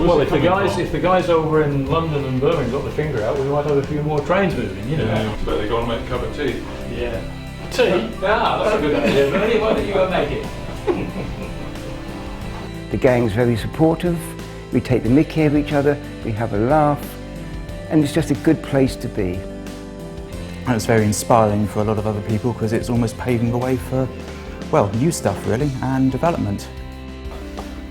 Well, if the guys over in London and Birmingham got the finger out, we might have a few more trains moving, you know. Yeah, but they got to make a cup of tea. Yeah. Tea? That's a good idea. Bernie, why don't you go make it? The gang's very supportive. We take the mick out of each other, we have a laugh, and it's just a good place to be. And it's very inspiring for a lot of other people because it's almost paving the way for, well, new stuff really, and development.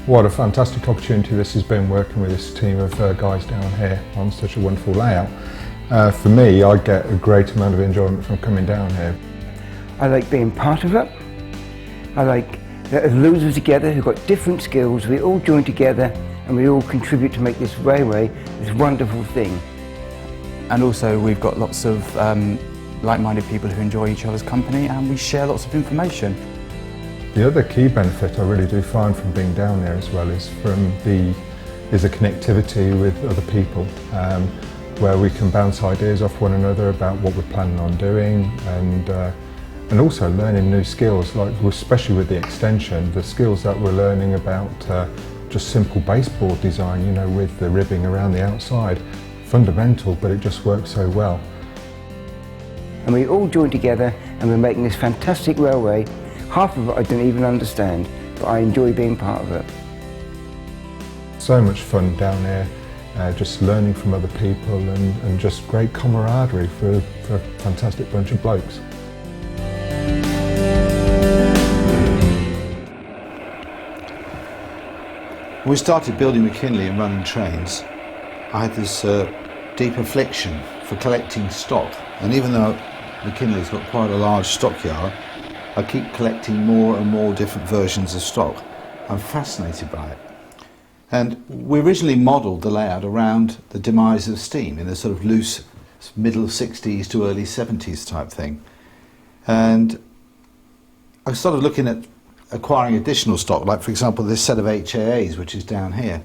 What a fantastic opportunity this has been, working with this team of guys down here on such a wonderful layout. For me, I get a great amount of enjoyment from coming down here. I like being part of it. I like that there's loads of us together who've got different skills, we all join together and we all contribute to make this railway this wonderful thing. And also we've got lots of like-minded people who enjoy each other's company, and we share lots of information. The other key benefit I really do find from being down there as well is the connectivity with other people, where we can bounce ideas off one another about what we're planning on doing, and also learning new skills, like especially with the extension, the skills that we're learning about just simple baseboard design, you know, with the ribbing around the outside. Fundamental, but it just works so well. And we all join together and we're making this fantastic railway. Half of it I don't even understand, but I enjoy being part of it. So much fun down there, just learning from other people and just great camaraderie for a fantastic bunch of blokes. When we started building McKinley and running trains, I had this deep affliction for collecting stock, and even though McKinley's got quite a large stockyard, I keep collecting more and more different versions of stock. I'm fascinated by it. And we originally modelled the layout around the demise of steam in a sort of loose middle 60s to early 70s type thing. And I started looking at acquiring additional stock, like for example this set of HAAs which is down here,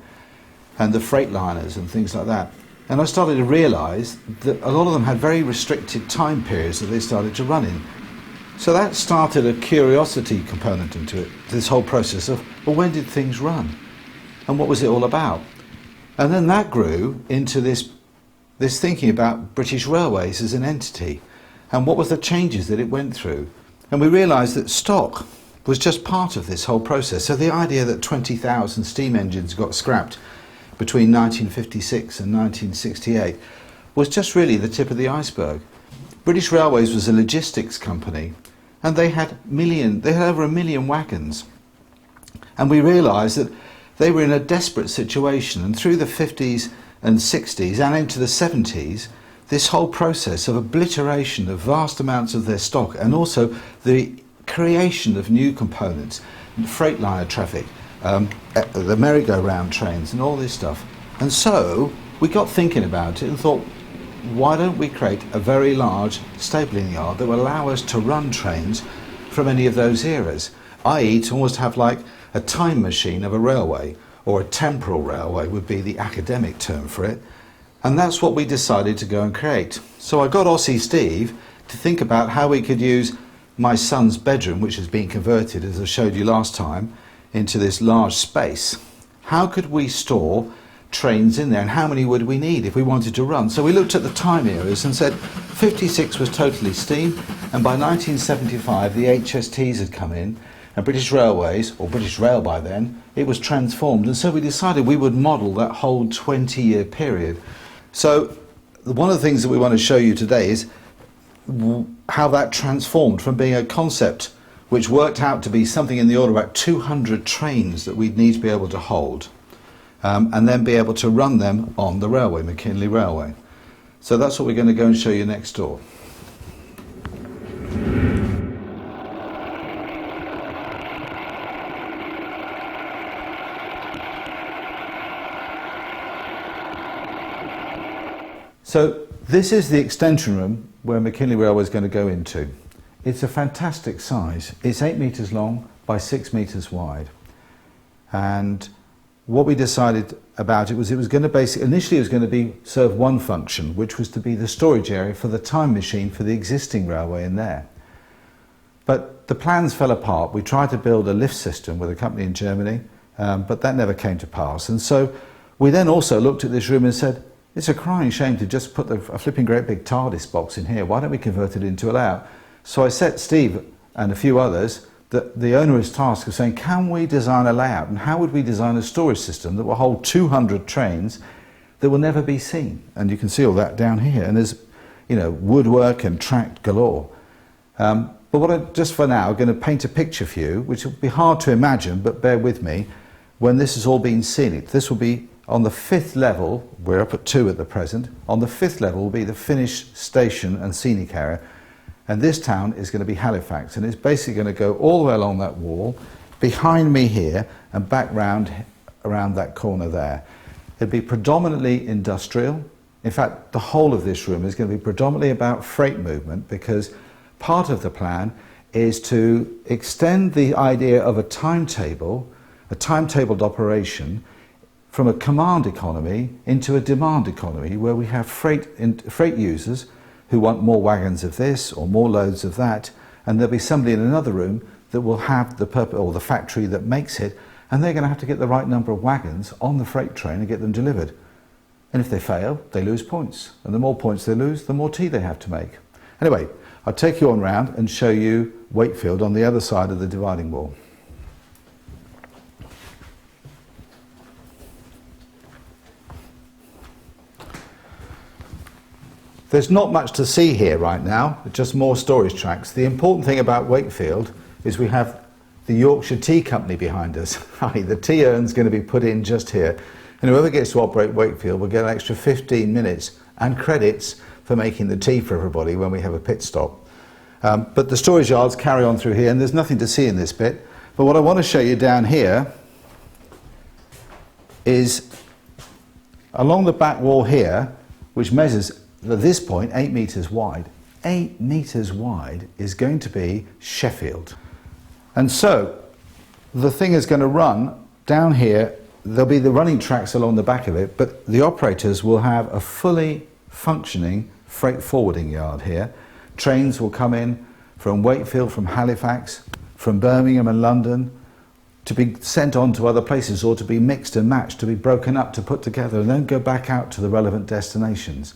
and the Freightliners and things like that. And I started to realise that a lot of them had very restricted time periods that they started to run in. So that started a curiosity component into it, this whole process of, well, when did things run? And what was it all about? And then that grew into this thinking about British Railways as an entity, and what were the changes that it went through. And we realised that stock was just part of this whole process. So the idea that 20,000 steam engines got scrapped between 1956 and 1968 was just really the tip of the iceberg. British Railways was a logistics company, and they had over 1 million wagons. And we realised that they were in a desperate situation, and through the 50s and 60s and into the 70s, this whole process of obliteration of vast amounts of their stock, and also the creation of new components, Freightliner traffic, the merry-go-round trains and all this stuff. And so we got thinking about it and thought, why don't we create a very large stabling yard that will allow us to run trains from any of those eras, i.e. to almost have like a time machine of a railway, or a temporal railway would be the academic term for it. And that's what we decided to go and create. So I got Aussie Steve to think about how we could use my son's bedroom, which has been converted, as I showed you last time, into this large space. How could we store trains in there, and how many would we need if we wanted to run? So we looked at the time eras and said 56 was totally steam, and by 1975 the HSTs had come in, and British Railways, or British Rail by then, it was transformed. And so we decided we would model that whole 20-year period. So one of the things that we want to show you today is how that transformed from being a concept which worked out to be something in the order of about 200 trains that we'd need to be able to hold, and then be able to run them on the railway, McKinley Railway. So that's what we're going to go and show you next door. So this is the extension room where McKinley Railway is going to go into. It's a fantastic size. It's 8 metres long by 6 metres wide. And what we decided about it was going to basically, initially it was going to serve one function, which was to be the storage area for the time machine for the existing railway in there. But the plans fell apart. We tried to build a lift system with a company in Germany, but that never came to pass. And so We then also looked at this room and said, it's a crying shame to just put a flipping great big TARDIS box in here. Why don't we convert it into a layout? So I set Steve and a few others the onerous task of saying, can we design a layout, and how would we design a storage system that will hold 200 trains that will never be seen? And you can see all that down here, and there's, you know, woodwork and track galore. But what I just for now going to paint a picture for you, which will be hard to imagine, but bear with me, when this has all been seen. This will be on the 5th level. We're up at 2 at the present. On the 5th level will be the finished station and scenic area. And this town is going to be Halifax, and it's basically going to go all the way along that wall, behind me here, and back round around that corner there. It'll be predominantly industrial. In fact, the whole of this room is going to be predominantly about freight movement, because part of the plan is to extend the idea of a timetabled operation from a command economy into a demand economy, where we have freight users who want more wagons of this or more loads of that, and there'll be somebody in another room that will have the factory that makes it, and they're going to have to get the right number of wagons on the freight train and get them delivered. And if they fail, they lose points, and the more points they lose, the more tea they have to make. Anyway, I'll take you on round and show you Wakefield on the other side of the dividing wall. There's not much to see here right now, just more storage tracks. The important thing about Wakefield is we have the Yorkshire Tea Company behind us. The tea urn's going to be put in just here, and whoever gets to operate Wakefield will get an extra 15 minutes and credits for making the tea for everybody when we have a pit stop. But the storage yards carry on through here, and there's nothing to see in this bit. But what I want to show you down here is along the back wall here, which measures at this point 8 metres wide. 8 metres wide is going to be Sheffield. And so the thing is going to run down here. There'll be the running tracks along the back of it, but the operators will have a fully functioning freight forwarding yard here. Trains will come in from Wakefield, from Halifax, from Birmingham and London, to be sent on to other places, or to be mixed and matched, to be broken up, to put together, and then go back out to the relevant destinations.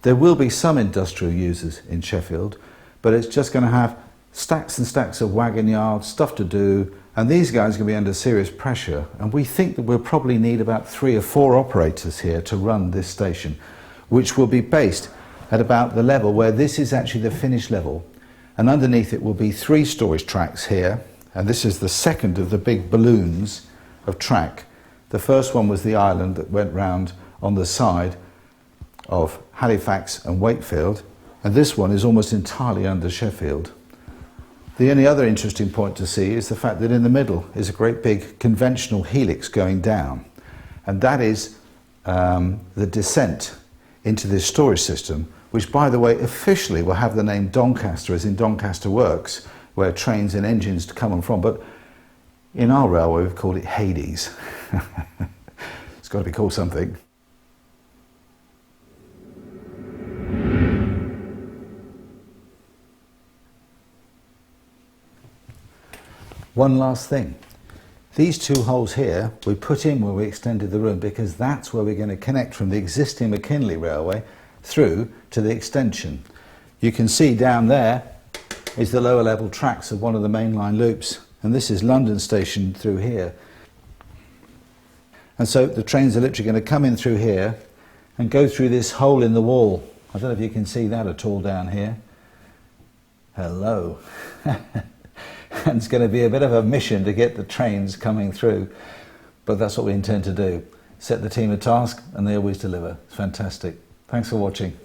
There will be some industrial users in Sheffield, but it's just going to have stacks and stacks of wagon yards, stuff to do, and these guys are going to be under serious pressure, and we think that we'll probably need about 3 or 4 operators here to run this station, which will be based at about the level where this is actually the finished level, and underneath it will be 3 storage tracks here, and this is the second of the big balloons of track. The first one was the island that went round on the side of Halifax and Wakefield, and this one is almost entirely under Sheffield. The only other interesting point to see is the fact that in the middle is a great big conventional helix going down, and that is the descent into this storage system, which, by the way, officially will have the name Doncaster, as in Doncaster Works, where trains and engines come and from, but in our railway we've called it Hades. It's got to be called something. One last thing. These 2 holes here we put in where we extended the room, because that's where we're going to connect from the existing McKinley railway through to the extension. You can see down there is the lower level tracks of one of the mainline loops, and this is London Station through here. And so the trains are literally going to come in through here and go through this hole in the wall. I don't know if you can see that at all down here. Hello. And it's going to be a bit of a mission to get the trains coming through, but that's what we intend to do. Set the team a task and they always deliver. It's fantastic. Thanks for watching.